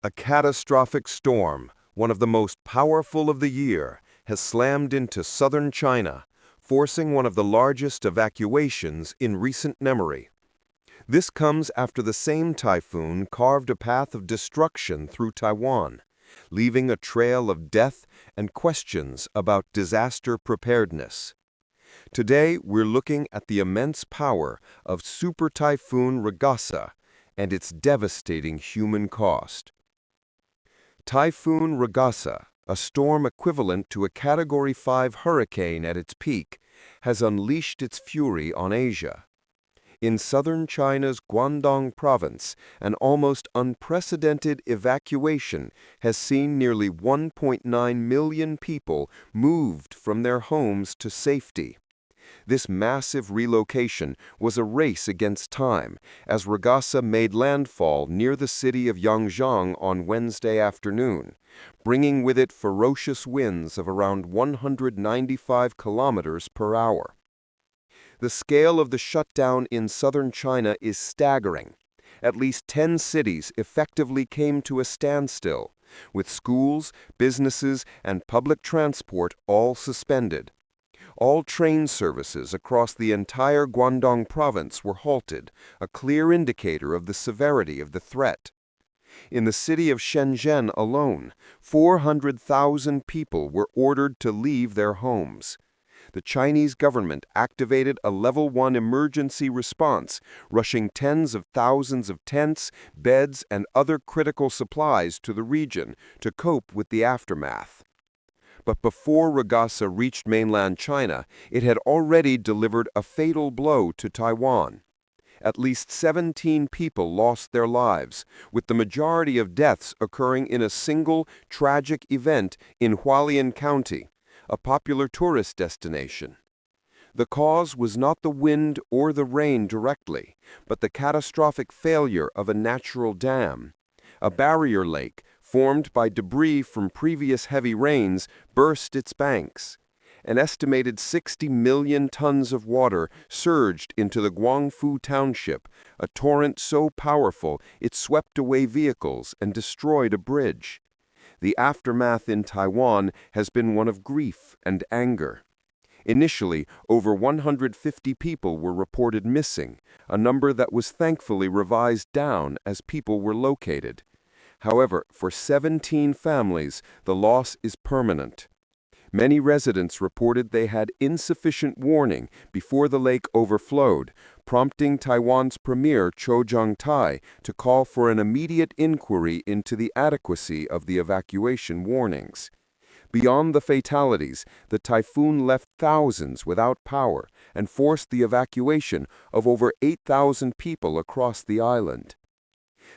A catastrophic storm, one of the most powerful of the year, has slammed into southern China, forcing one of the largest evacuations in recent memory. This comes after the same typhoon carved a path of destruction through Taiwan, leaving a trail of death and questions about disaster preparedness. Today, we're looking at the immense power of Super Typhoon Ragasa and its devastating human cost. Typhoon Ragasa, a storm equivalent to a Category 5 hurricane at its peak, has unleashed its fury on Asia. In southern China's Guangdong province, an almost unprecedented evacuation has seen nearly 1.9 million people moved from their homes to safety. This massive relocation was a race against time, as Ragasa made landfall near the city of Yangzheng on Wednesday afternoon, bringing with it ferocious winds of around 195 kilometers per hour. The scale of the shutdown in southern China is staggering. At least 10 cities effectively came to a standstill, with schools, businesses, and public transport all suspended. All train services across the entire Guangdong province were halted, a clear indicator of the severity of the threat. In the city of Shenzhen alone, 400,000 people were ordered to leave their homes. The Chinese government activated a Level 1 emergency response, rushing tens of thousands of tents, beds, and other critical supplies to the region to cope with the aftermath. But before Ragasa reached mainland China, it had already delivered a fatal blow to Taiwan. At least 17 people lost their lives, with the majority of deaths occurring in a single tragic event in Hualien County, a popular tourist destination. The cause was not the wind or the rain directly, but the catastrophic failure of a natural dam. A barrier lake, formed by debris from previous heavy rains, burst its banks. An estimated 60 million tons of water surged into the Guangfu Township, a torrent so powerful it swept away vehicles and destroyed a bridge. The aftermath in Taiwan has been one of grief and anger. Initially, over 150 people were reported missing, a number that was thankfully revised down as people were located. However, for 17 families, the loss is permanent. Many residents reported they had insufficient warning before the lake overflowed, prompting Taiwan's Premier Cho Jong-tai to call for an immediate inquiry into the adequacy of the evacuation warnings. Beyond the fatalities, the typhoon left thousands without power and forced the evacuation of over 8,000 people across the island.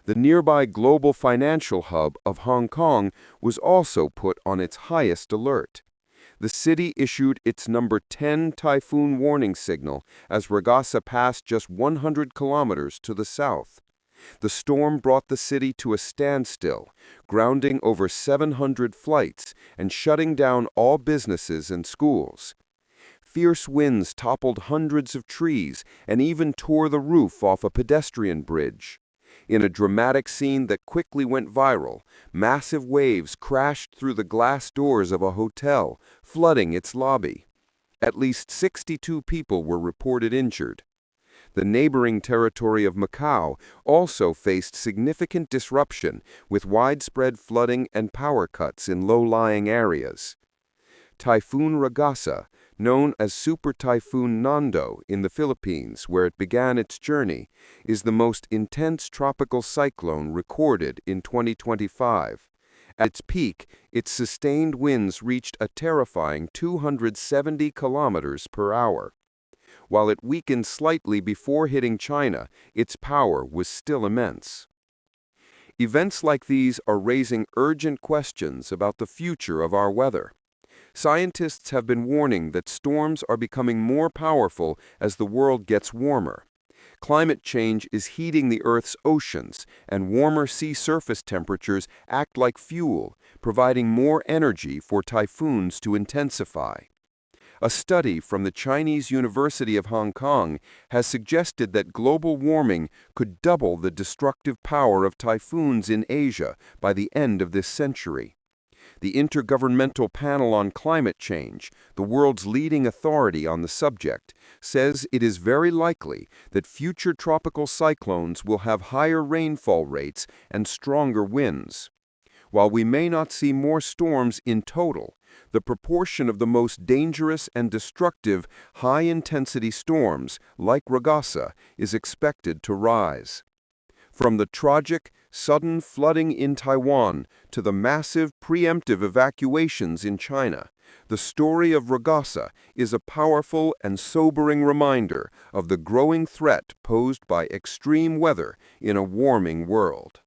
The nearby global financial hub of Hong Kong was also put on its highest alert. The city issued its number 10 typhoon warning signal as Ragasa passed just 100 kilometers to the south. The storm brought the city to a standstill, grounding over 700 flights and shutting down all businesses and schools. Fierce winds toppled hundreds of trees and even tore the roof off a pedestrian bridge. In a dramatic scene that quickly went viral, massive waves crashed through the glass doors of a hotel, flooding its lobby. At least 62 people were reported injured. The neighboring territory of Macau also faced significant disruption, with widespread flooding and power cuts in low-lying areas. Typhoon Ragasa, known as Super Typhoon Nando in the Philippines, where it began its journey, is the most intense tropical cyclone recorded in 2025. At its peak, its sustained winds reached a terrifying 270 kilometers per hour. While it weakened slightly before hitting China, its power was still immense. Events like these are raising urgent questions about the future of our weather. Scientists have been warning that storms are becoming more powerful as the world gets warmer. Climate change is heating the Earth's oceans, and warmer sea surface temperatures act like fuel, providing more energy for typhoons to intensify. A study from the Chinese University of Hong Kong has suggested that global warming could double the destructive power of typhoons in Asia by the end of this century. The Intergovernmental Panel on Climate Change, the world's leading authority on the subject, says it is very likely that future tropical cyclones will have higher rainfall rates and stronger winds. While we may not see more storms in total, the proportion of the most dangerous and destructive high-intensity storms, like Ragasa, is expected to rise. From the tragic, sudden flooding in Taiwan to the massive preemptive evacuations in China, the story of Ragasa is a powerful and sobering reminder of the growing threat posed by extreme weather in a warming world.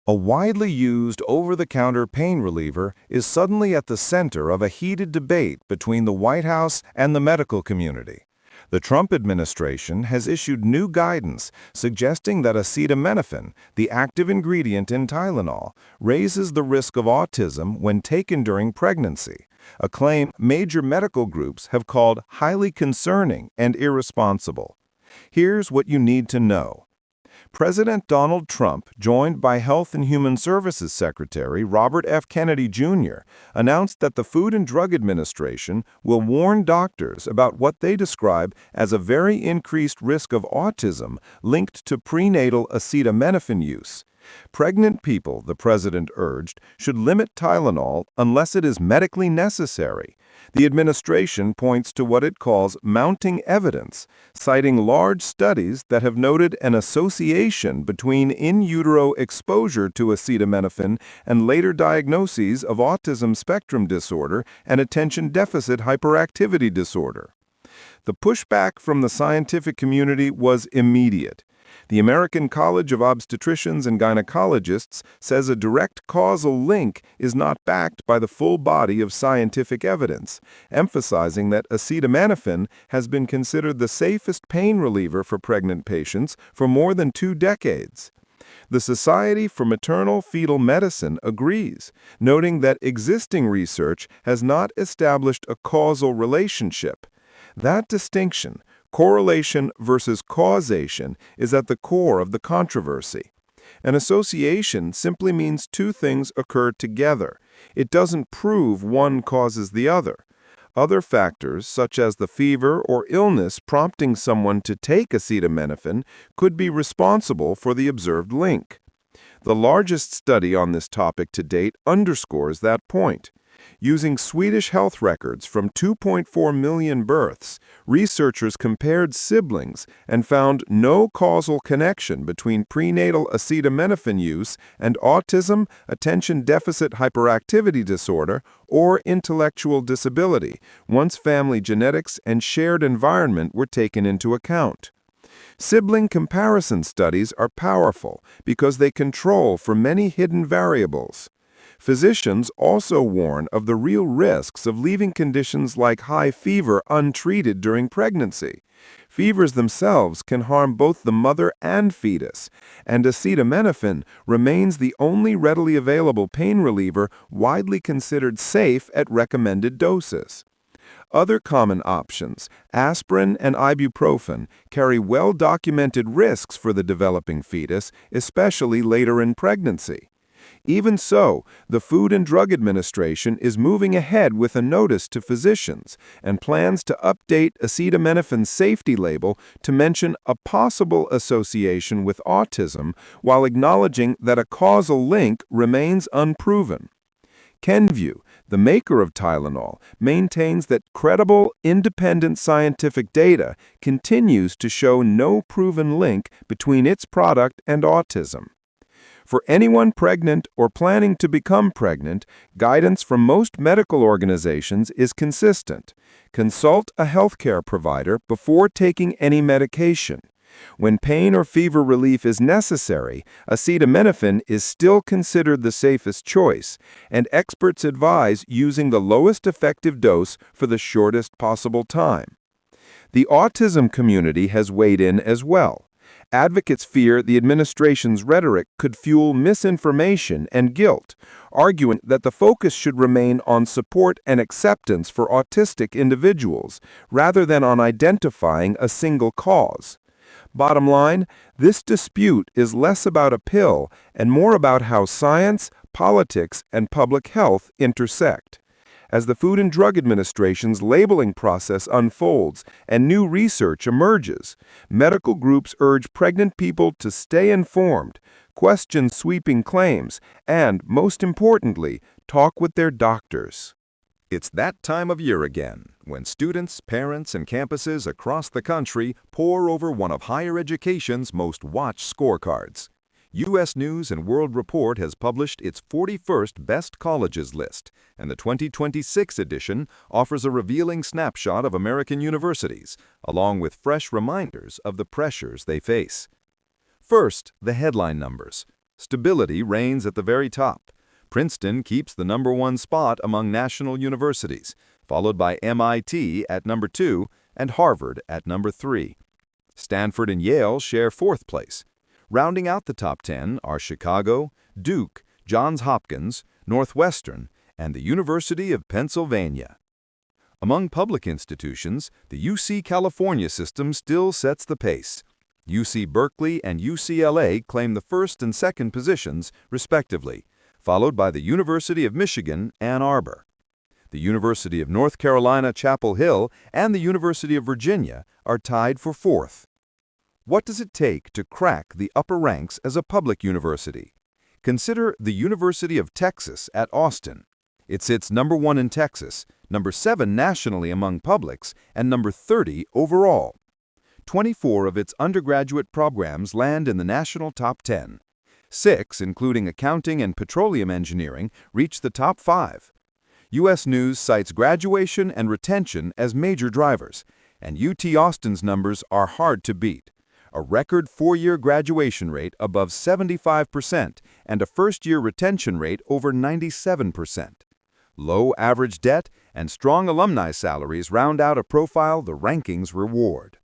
A widely used over-the-counter pain reliever is suddenly at the center of a heated debate between the White House and the medical community. The Trump administration has issued new guidance suggesting that acetaminophen, the active ingredient in Tylenol, raises the risk of autism when taken during pregnancy, a claim major medical groups have called highly concerning and irresponsible. Here's what you need to know. President Donald Trump, joined by Health and Human Services Secretary Robert F. Kennedy, Jr., announced that the Food and Drug Administration will warn doctors about what they describe as a very increased risk of autism linked to prenatal acetaminophen use. Pregnant people, the president urged, should limit Tylenol unless it is medically necessary. The administration points to what it calls mounting evidence, citing large studies that have noted an association between in utero exposure to acetaminophen and later diagnoses of autism spectrum disorder and attention deficit hyperactivity disorder. The pushback from the scientific community was immediate. The American College of Obstetricians and Gynecologists says a direct causal link is not backed by the full body of scientific evidence, emphasizing that acetaminophen has been considered the safest pain reliever for pregnant patients for more than 2 decades. The Society for Maternal-Fetal Medicine agrees, noting that existing research has not established a causal relationship. That distinction, correlation versus causation, is at the core of the controversy. An association simply means 2 things occur together. It doesn't prove one causes the other. Other factors, such as the fever or illness prompting someone to take acetaminophen, could be responsible for the observed link. The largest study on this topic to date underscores that point. Using Swedish health records from 2.4 million births, researchers compared siblings and found no causal connection between prenatal acetaminophen use and autism, attention deficit hyperactivity disorder, or intellectual disability, once family genetics and shared environment were taken into account. Sibling comparison studies are powerful because they control for many hidden variables. Physicians also warn of the real risks of leaving conditions like high fever untreated during pregnancy. Fevers themselves can harm both the mother and fetus, and acetaminophen remains the only readily available pain reliever widely considered safe at recommended doses. Other common options, aspirin and ibuprofen, carry well-documented risks for the developing fetus, especially later in pregnancy. Even so, the Food and Drug Administration is moving ahead with a notice to physicians and plans to update acetaminophen's safety label to mention a possible association with autism while acknowledging that a causal link remains unproven. Kenvue, the maker of Tylenol, maintains that credible, independent scientific data continues to show no proven link between its product and autism. For anyone pregnant or planning to become pregnant, guidance from most medical organizations is consistent. Consult a healthcare provider before taking any medication. When pain or fever relief is necessary, acetaminophen is still considered the safest choice, and experts advise using the lowest effective dose for the shortest possible time. The autism community has weighed in as well. Advocates fear the administration's rhetoric could fuel misinformation and guilt, arguing that the focus should remain on support and acceptance for autistic individuals, rather than on identifying a single cause. Bottom line, this dispute is less about a pill and more about how science, politics, and public health intersect. As the Food and Drug Administration's labeling process unfolds and new research emerges, medical groups urge pregnant people to stay informed, question sweeping claims, and, most importantly, talk with their doctors. It's that time of year again, when students, parents, and campuses across the country pore over one of higher education's most watched scorecards. U.S. News & World Report has published its 41st Best Colleges list, and the 2026 edition offers a revealing snapshot of American universities, along with fresh reminders of the pressures they face. First, the headline numbers. Stability reigns at the very top. Princeton keeps the #1 spot among national universities, followed by MIT at #2 and Harvard at #3. Stanford and Yale share 4th place. Rounding out the top 10 are Chicago, Duke, Johns Hopkins, Northwestern, and the University of Pennsylvania. Among public institutions, the UC California system still sets the pace. UC Berkeley and UCLA claim the 1st and 2nd positions, respectively, followed by the University of Michigan, Ann Arbor. The University of North Carolina, Chapel Hill, and the University of Virginia are tied for 4th. What does it take to crack the upper ranks as a public university? Consider the University of Texas at Austin. It sits #1 in Texas, #7 nationally among publics, and #30 overall. 24 of its undergraduate programs land in the national top 10. 6, including accounting and petroleum engineering, reach the top 5. U.S. News cites graduation and retention as major drivers, and UT Austin's numbers are hard to beat. A record 4-year graduation rate above 75% and a first-year retention rate over 97%. Low average debt and strong alumni salaries round out a profile the rankings reward.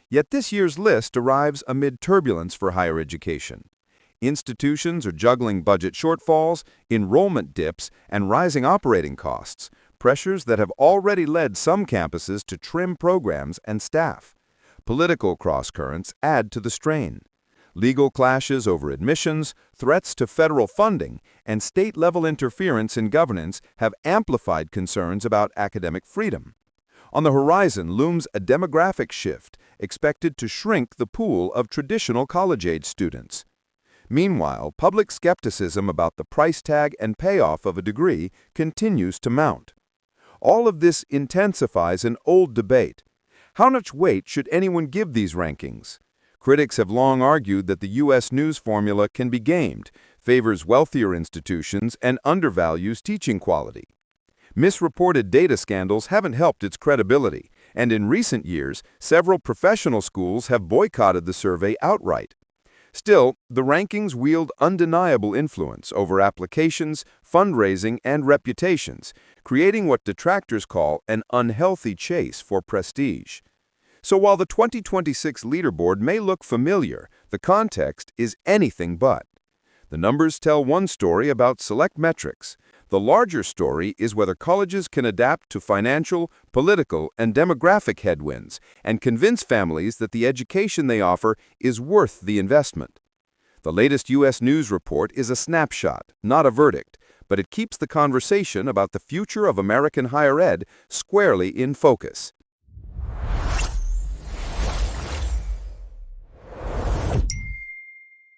Yet this year's list arrives amid turbulence for higher education. Institutions are juggling budget shortfalls, enrollment dips, and rising operating costs, pressures that have already led some campuses to trim programs and staff. Political crosscurrents add to the strain. Legal clashes over admissions, threats to federal funding, and state-level interference in governance have amplified concerns about academic freedom. On the horizon looms a demographic shift expected to shrink the pool of traditional college-age students. Meanwhile, public skepticism about the price tag and payoff of a degree continues to mount. All of this intensifies an old debate. How much weight should anyone give these rankings? Critics have long argued that the U.S. News formula can be gamed, favors wealthier institutions, and undervalues teaching quality. Misreported data scandals haven't helped its credibility, and in recent years, several professional schools have boycotted the survey outright. Still, the rankings wield undeniable influence over applications, fundraising, and reputations, creating what detractors call an unhealthy chase for prestige. So while the 2026 leaderboard may look familiar, the context is anything but. The numbers tell one story about select metrics. The larger story is whether colleges can adapt to financial, political, and demographic headwinds and convince families that the education they offer is worth the investment. The latest U.S. News report is a snapshot, not a verdict, but it keeps the conversation about the future of American higher ed squarely in focus.